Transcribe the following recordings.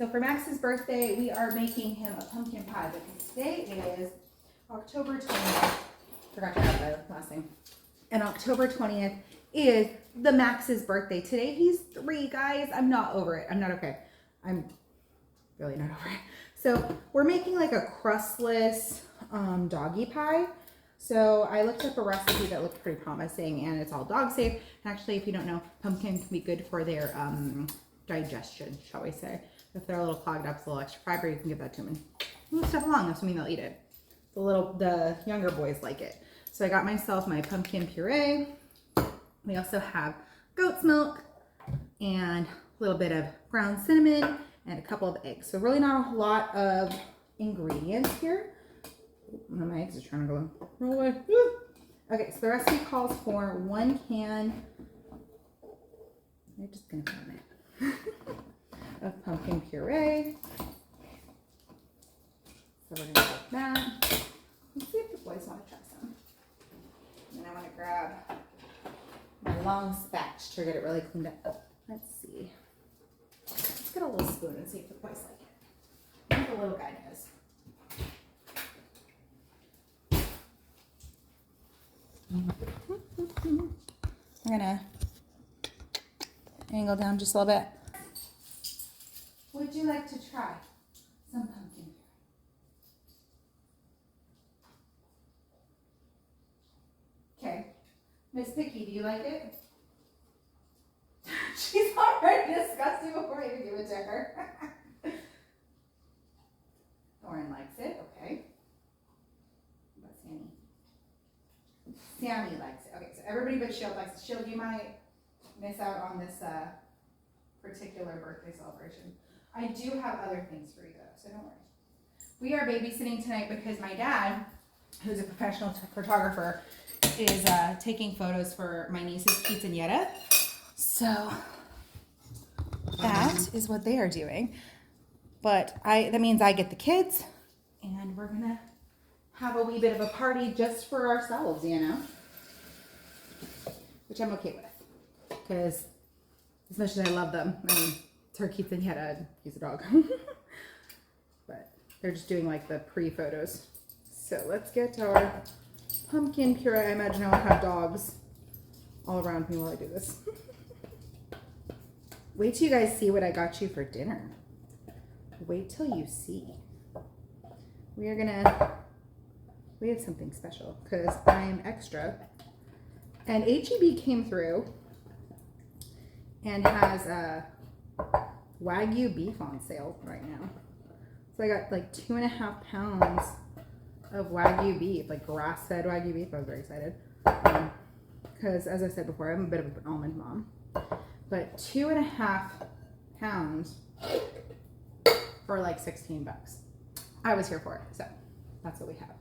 So for Max's birthday, we are making him a pumpkin pie because today is October 20th. Forgot to add the last name. And October 20th is the Max's birthday. Today he's 3, guys. I'm not over it. I'm not okay. I'm really not over it. So we're making like a crustless doggy pie. So I looked up a recipe that looked pretty promising, and it's all dog safe. And actually, if you don't know, pumpkin can be good for their digestion, shall we say. If they're a little clogged up, it's a little extra fiber, you can give that to them and move stuff along, assuming they'll eat it. The younger boys like it. So I got myself my pumpkin puree. We also have goat's milk and a little bit of ground cinnamon and a couple of eggs. So really not a lot of ingredients here. My eggs are trying to go roll away. Woo. Okay, so the recipe calls for 1 can. I'm just gonna put on it. Of pumpkin puree. So we're gonna take that. Let's see if the boys want to try some. And I want to grab my long spatch to get it really cleaned up. Let's see. Let's get a little spoon and see if the boys like it. I think the little guy knows. I'm gonna angle down just a little bit. Would you like to try some pumpkin puree? Okay. Miss Picky, do you like it? She's already disgusting before I even give it to her. Lauren likes it. Okay. What about Sammy? Sammy likes it. Okay, so everybody but Shield likes it. Shield, you might miss out on this particular birthday celebration. I do have other things for you though, so don't worry. We are babysitting tonight because my dad, who's a professional photographer, is taking photos for my niece's quinceañera. So that is what they are doing. But that means I get the kids, and we're gonna have a wee bit of a party just for ourselves, you know? Which I'm okay with, because as much as I love them, I mean, it's her quinceañera and he's a dog. But they're just doing like the pre-photos. So let's get our pumpkin puree. I imagine I'll have dogs all around me while I do this. Wait till you guys see what I got you for dinner. Wait till you see. We have something special because I am extra. And HEB came through and has Wagyu beef on sale right now. So I got like 2.5 pounds of Wagyu beef, like grass-fed Wagyu beef. I was very excited. Because as I said before, I'm a bit of an almond mom. But 2.5 pounds for like 16 bucks. I was here for it, so that's what we have.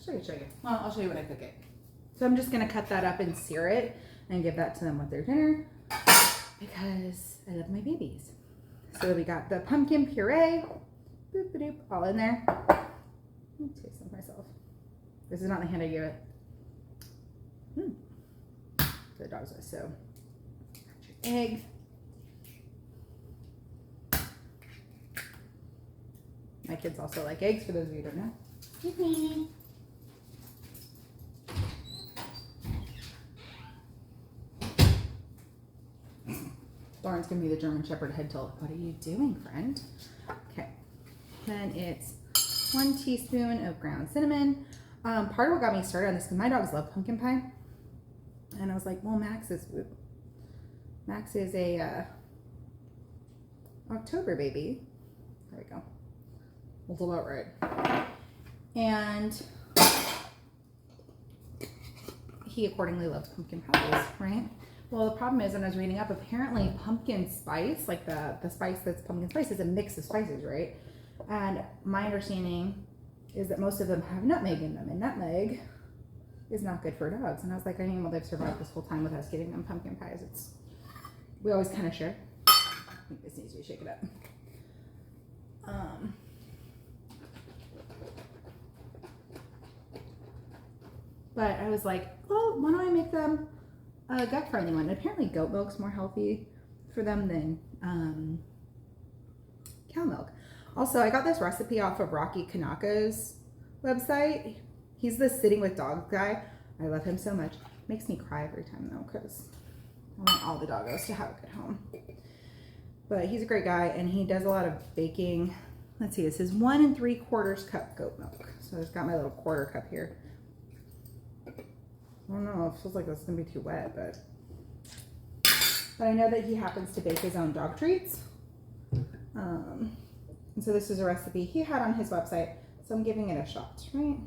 Show you. Well, I'll show you when I cook it. So I'm just gonna cut that up and sear it and give that to them with their dinner because I love my babies. So we got the pumpkin puree, boop, boop, all in there. Let me taste them myself. This is not the hand I gave it. The dog's eyes. So, got your egg. My kids also like eggs, for those of you who don't know. Yippee. Lauren's gonna be the German Shepherd head tilt. What are you doing, friend? Okay. Then it's 1 teaspoon of ground cinnamon. Part of what got me started on this, because my dogs love pumpkin pie. And I was like, well, Max is a October baby. There we go. That's about right. And he accordingly loves pumpkin pies, right? Well, the problem is, when I was reading up, apparently pumpkin spice, like the spice that's pumpkin spice, is a mix of spices, right? And my understanding is that most of them have nutmeg in them, and nutmeg is not good for dogs. And I was like, I mean, well, they've survived this whole time with us giving them pumpkin pies. We always kind of share. I think this needs to shake it up. But I was like, well, why don't I make them a gut-friendly one? And apparently goat milk's more healthy for them than Also, I got this recipe off of Rocky Kanaka's website. He's the Sitting with Dogs guy. I love him so much. Makes me cry every time though, because I want all the doggos to have a good home. But he's a great guy, and he does a lot of baking. Let's see, this is 1 3/4 cup goat milk. So I've got my little quarter cup here. I don't know, it feels like this is gonna be too wet, but I know that he happens to bake his own dog treats. And so this is a recipe he had on his website. So I'm giving it a shot, right?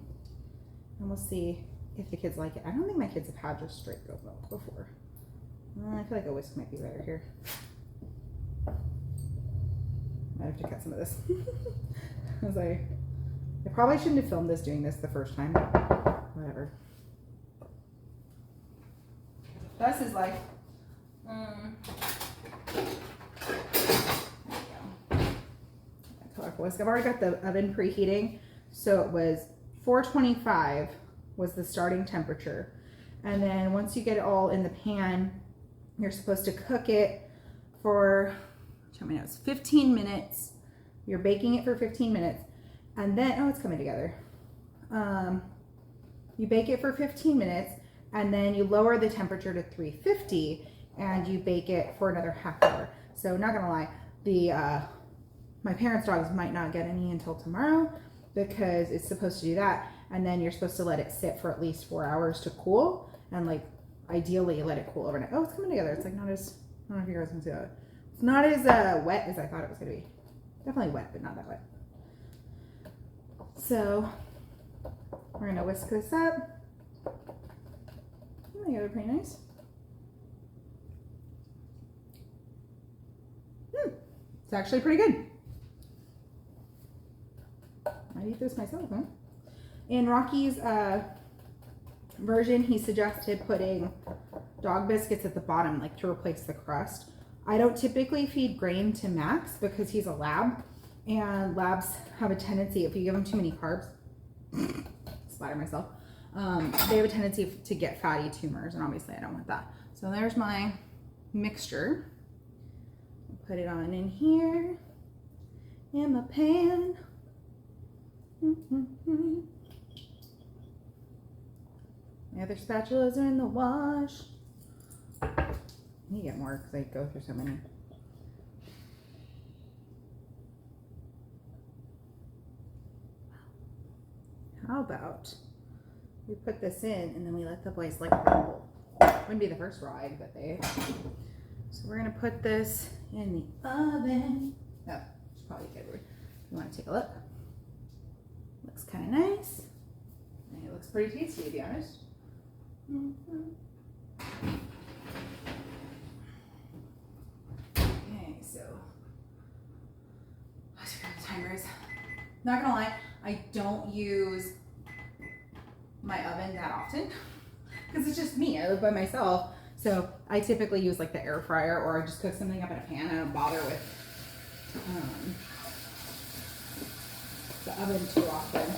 And we'll see if the kids like it. I don't think my kids have had just straight goat milk before. I feel like a whisk might be better here. Might have to cut some of this. I probably shouldn't have filmed this doing this the first time. Whatever. That's his life. Colorful whisk. I've already got the oven preheating, so it was 425 was the starting temperature, and then once you get it all in the pan, you're supposed to cook it for 15 minutes. You're baking it for 15 minutes, and then it's coming together. You bake it for 15 minutes, and then you lower the temperature to 350, and you bake it for another half hour. So not gonna lie, my parents' dogs might not get any until tomorrow, because it's supposed to do that, and then you're supposed to let it sit for at least 4 hours to cool, and like ideally let it cool overnight. Oh, it's coming together. It's like not as, I don't know if you guys can see that. It's not as wet as I thought it was gonna be. Definitely wet, but not that wet. So we're gonna whisk this up. Oh, they got pretty nice. It's actually pretty good. I'd eat this myself, huh? In Rocky's version, he suggested putting dog biscuits at the bottom, like to replace the crust. I don't typically feed grain to Max because he's a lab, and labs have a tendency, if you give them too many carbs, splatter myself, they have a tendency to get fatty tumors, and obviously I don't want that. So there's my mixture. Put it on in here in my pan. My other spatulas are in the wash. I need to get more because I go through so many. How about we put this in and then we let the boys lick the bowl? Wouldn't be the first raw egg that they ate. So we're gonna put this in the oven. Oh, it's probably good. If you want to take a look. Looks kind of nice. And it looks pretty tasty, to be honest. Okay, so let's grab the timers. Not gonna lie, I don't use my oven that often because it's just me. I live by myself. So I typically use like the air fryer, or I just cook something up in a pan. I don't bother with the oven too often.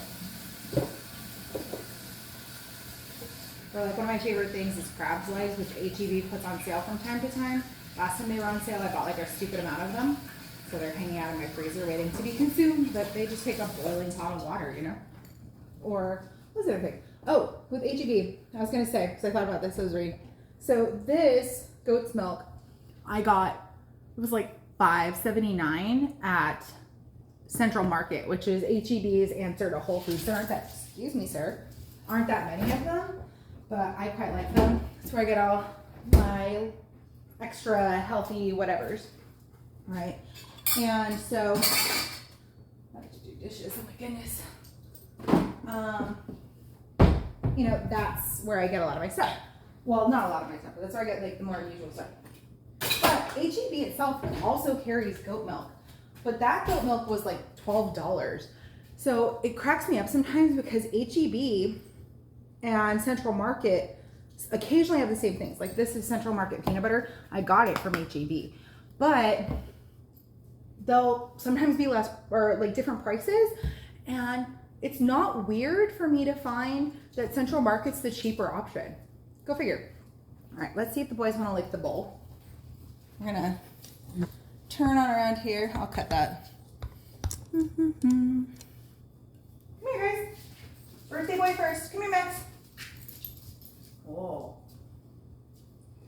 Or like one of my favorite things is crab's legs, which H-E-B puts on sale from time to time. Last time they were on sale, I bought like a stupid amount of them. So they're hanging out in my freezer waiting to be consumed, but they just take up boiling pot of water, you know? Or what's the other thing? Oh, with H-E-B, I was gonna say, because I thought about this, I was reading. So this goat's milk, I got, it was like $5.79 at Central Market, which is H-E-B's answer to Whole Foods. There aren't that, excuse me, sir, aren't that many of them, but I quite like them. That's where I get all my extra healthy whatevers, right? And so, I have to do dishes, oh my goodness. You know, that's where I get a lot of my stuff. Well, not a lot of my stuff, but that's where I get like the more unusual stuff. But H-E-B itself also carries goat milk, but that goat milk was like $12. So it cracks me up sometimes because H-E-B and Central Market occasionally have the same things. Like this is Central Market peanut butter. I got it from H-E-B, but they'll sometimes be less or like different prices. And it's not weird for me to find that Central Market's the cheaper option. Go figure. All right, let's see if the boys want to lick the bowl. We're gonna turn on around here. I'll cut that Come here, guys. Birthday boy first. Come here, Max. Oh.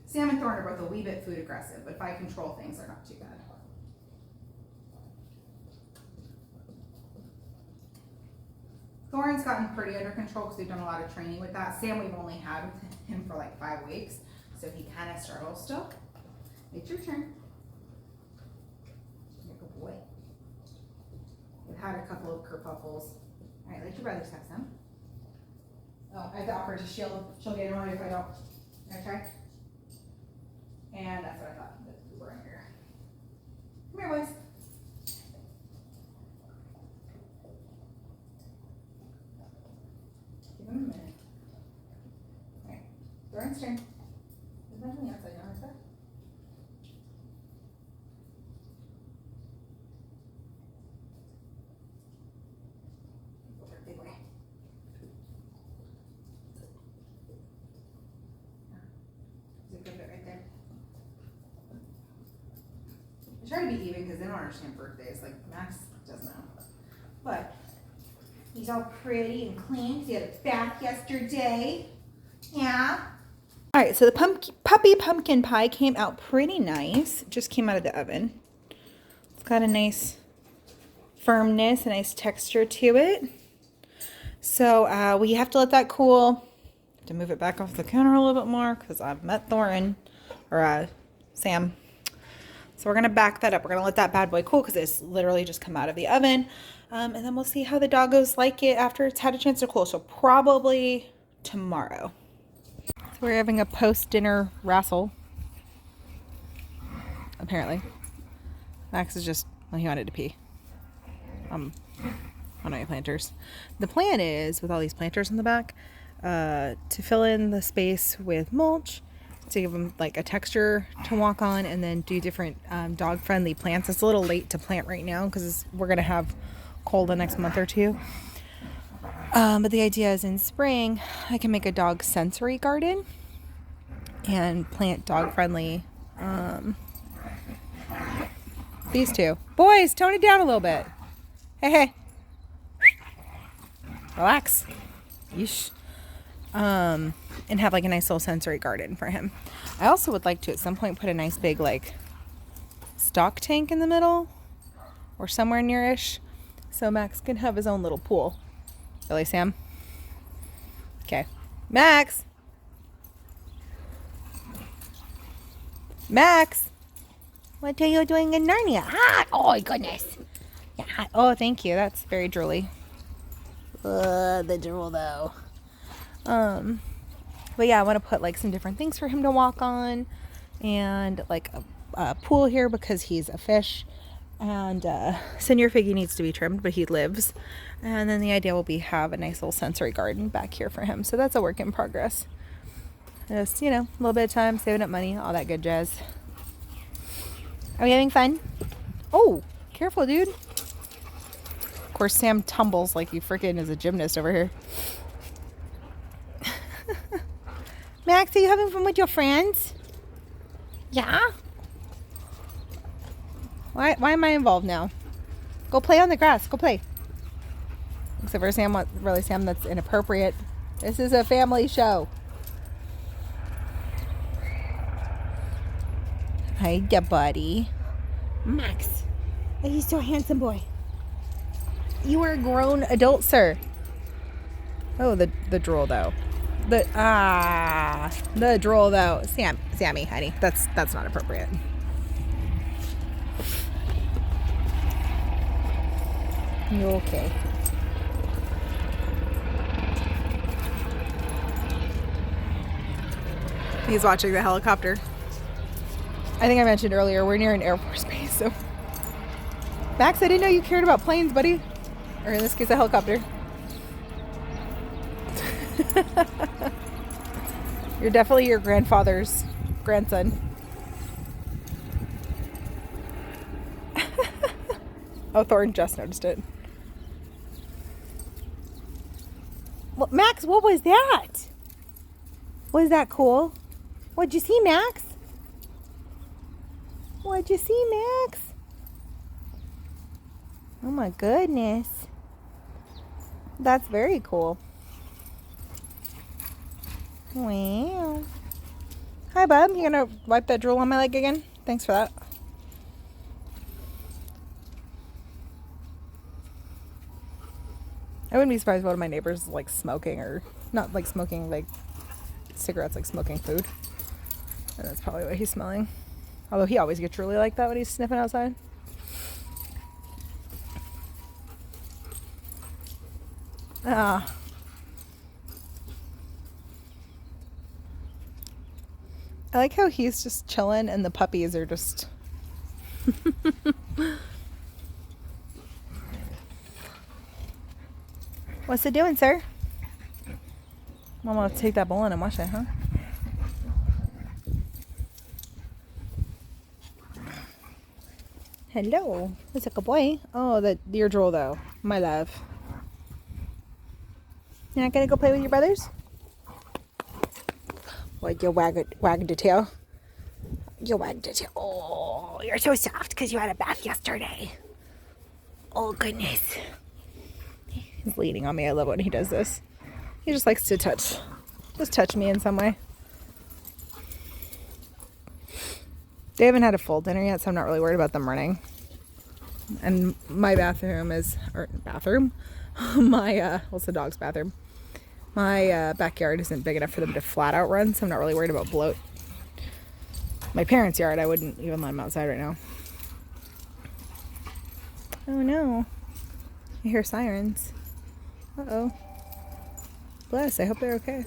Sam and Thorn are both a wee bit food aggressive, but if I control things, they're not too bad. Thorn's gotten pretty under control because we've done a lot of training with that. Sam, we've only had with him for like 5 weeks, so he kind of struggles still. It's your turn. Good boy. We've had a couple of kerfuffles. All right, let your brothers have some. Oh, I have to offer to she'll get annoyed if I don't. Okay. And that's what I thought that we were in here. Come here, boys. Give him a minute. All right, Doran's turn. There's nothing outside now, is there? Big boy. There's a good bit right there. I try to be even because they don't understand birthdays. Like Max doesn't know. But he's all pretty and clean because he had a bath yesterday. Yeah. All right, so the puppy pumpkin pie came out pretty nice. It just came out of the oven. It's got a nice firmness, a nice texture to it. So we have to let that cool. To move it back off the counter a little bit more because I've met Sam. So we're going to back that up. We're going to let that bad boy cool because it's literally just come out of the oven. And then we'll see how the doggos like it after it's had a chance to cool. So probably tomorrow. So we're having a post-dinner wrestle. Apparently. Max is just, well, he wanted to pee. On my planters. The plan is, with all these planters in the back, to fill in the space with mulch, to give them like a texture to walk on, and then do different dog-friendly plants. It's a little late to plant right now because we're going to have cold the next month or two. But the idea is in spring, I can make a dog sensory garden and plant dog-friendly. These two. Boys, tone it down a little bit. Hey. Relax. Yeesh. And have like a nice little sensory garden for him. I also would like to at some point put a nice big like stock tank in the middle or somewhere near-ish so Max can have his own little pool. Really, Sam? Okay. Max! Max! What are you doing in Narnia? Ah! Oh, my goodness. Yeah. Oh, thank you. That's very drooly. The drool, though. But yeah, I want to put like some different things for him to walk on, and like a pool here because he's a fish, and Senior Figgy needs to be trimmed, but he lives. And then the idea will be have a nice little sensory garden back here for him. So that's a work in progress. Just, you know, a little bit of time, saving up money, all that good jazz. Are we having fun? Oh, careful, dude. Of course, Sam tumbles like he freaking is a gymnast over here. Max, are you having fun with your friends? Yeah? Why am I involved now? Go play on the grass. Go play. Except for Sam, Sam, that's inappropriate. This is a family show. Hi, da buddy. Max, are you so handsome, boy? You are a grown adult, sir. Oh, the drool though. The drool though. Sammy, honey, that's not appropriate. You okay? He's watching the helicopter. I think I mentioned earlier, we're near an Air Force base, so. Max, I didn't know you cared about planes, buddy. Or in this case, a helicopter. You're definitely your grandfather's grandson. Oh, Thornton just noticed it. Well, Max, what was that? Was that cool? What'd you see, Max? What'd you see, Max? Oh my goodness. That's very cool. Wow. Hi, bub. You gonna wipe that drool on my leg again? Thanks for that. I wouldn't be surprised if one of my neighbors is like smoking, or not like smoking like cigarettes, like smoking food. And that's probably what he's smelling. Although he always gets really like that when he's sniffing outside. Ah. I like how he's just chilling and the puppies are just... What's it doing, sir? Mama, take that bowl in and wash it, huh? Hello. That's a good boy. Oh, your drool, though. My love. You're not gonna go play with your brothers? What, you wagged the tail? You wagged the tail. Oh, you're so soft because you had a bath yesterday. Oh, goodness. He's leaning on me. I love when he does this. He just likes to touch me in some way. They haven't had a full dinner yet, so I'm not really worried about them running. And my bathroom is, or bathroom? My, well, it's the dog's bathroom. My backyard isn't big enough for them to flat out run, so I'm not really worried about bloat. My parents' yard, I wouldn't even let them outside right now. Oh no. I hear sirens. Uh-oh. Bless, I hope they're okay.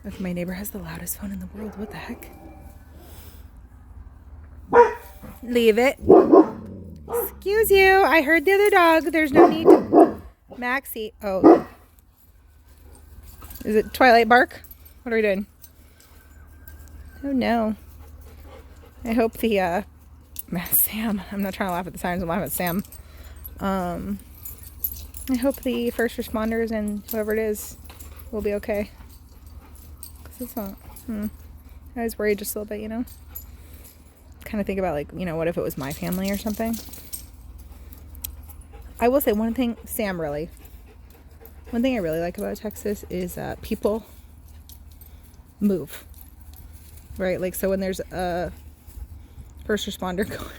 If my neighbor has the loudest phone in the world, what the heck? Leave it. Excuse you, I heard the other dog. There's no need to... Maxie. Oh. Is it Twilight bark? What are we doing? Oh no. I hope the, Sam. I'm not trying to laugh at the sirens, I'm laughing at Sam. I hope the first responders and whoever it is will be okay. Because it's not... I was worried just a little bit, you know? Kind of think about, like, you know, what if it was my family or something? I will say one thing, Sam, really. One thing I really like about Texas is people move. Right? Like, so when there's a first responder going...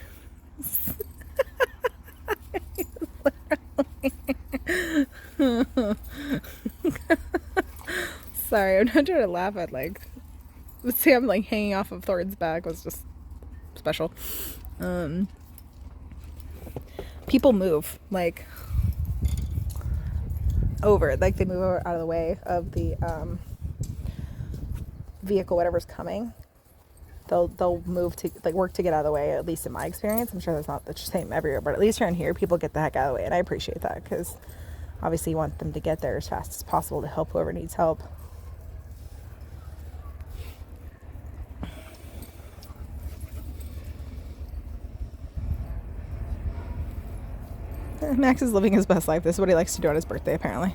Sorry, I'm not trying to laugh at, like, Sam, like, hanging off of Thornton's back was just special. People move, like, over, like, they move over out of the way of the vehicle, whatever's coming. They'll move to, like, work to get out of the way, at least in my experience. I'm sure that's not the same everywhere, but at least around here, people get the heck out of the way, and I appreciate that, because obviously you want them to get there as fast as possible to help whoever needs help. Max is living his best life. This is what he likes to do on his birthday, apparently.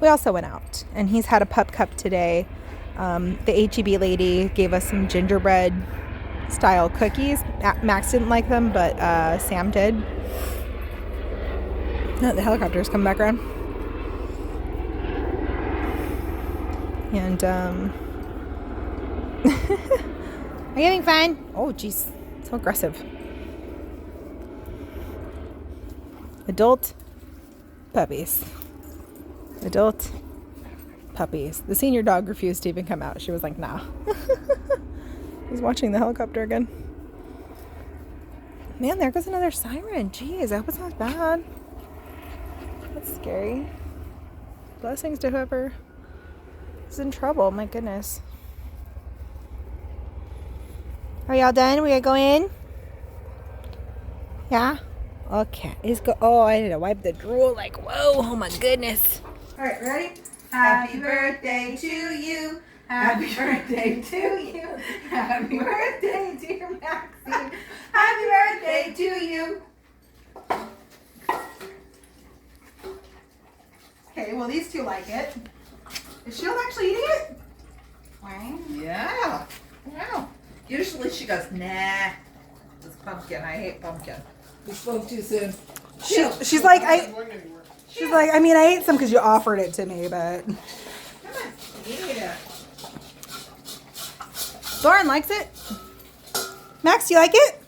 We also went out, and he's had a pup cup today. The HEB lady gave us some gingerbread style cookies. Max didn't like them, but Sam did. Oh, the helicopter's coming back around. And are you having fun? Oh, jeez, so aggressive. Adult puppies. Adult puppies. The senior dog refused to even come out. She was like, nah. I was watching the helicopter again. Man, there goes another siren. Jeez, I hope it's not bad. That's scary. Blessings to whoever is in trouble. My goodness. Are y'all done? We gotta go in? Yeah? Okay. Oh, I need to wipe the drool. Like, whoa. Oh, my goodness. All right, ready? Happy birthday to you. Happy birthday to you. Happy birthday, dear Maxie. Happy birthday to you. Okay, well, these two like it. Is Shield actually eating it? Wow. Yeah. Wow. Usually she goes, nah. It's pumpkin. I hate pumpkin. We spoke too soon. She's like, I mean, I ate some because you offered it to me, but. Come on, eat it. Lauren likes it. Max, do you like it?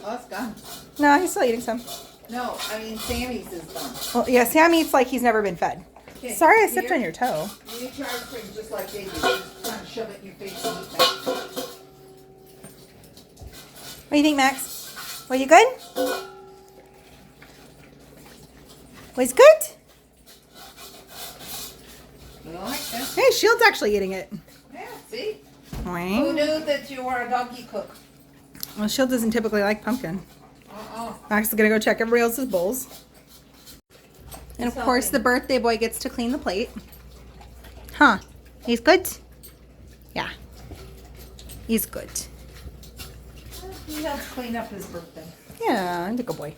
Oh, it's gone. No, he's still eating some. No, I mean Sammy's is gone. Well, yeah, Sam eats like he's never been fed. Okay, Sorry, I stepped on your toe. You eat your ice cream just like they do. Just trying to shove it in your face and eat that. What do you think, Max? Were you good? Was good? You like this? Hey, Shield's actually eating it. Yeah, see? Who Well, knew that you were a doggy cook? Shield doesn't typically like pumpkin. Uh-uh. Max is gonna go check everybody else's bowls. And of He's course, helping. the birthday boy gets to clean the plate. Huh? He's good? Yeah. He's good. He helps clean up his birthday. Yeah, I'm a good boy.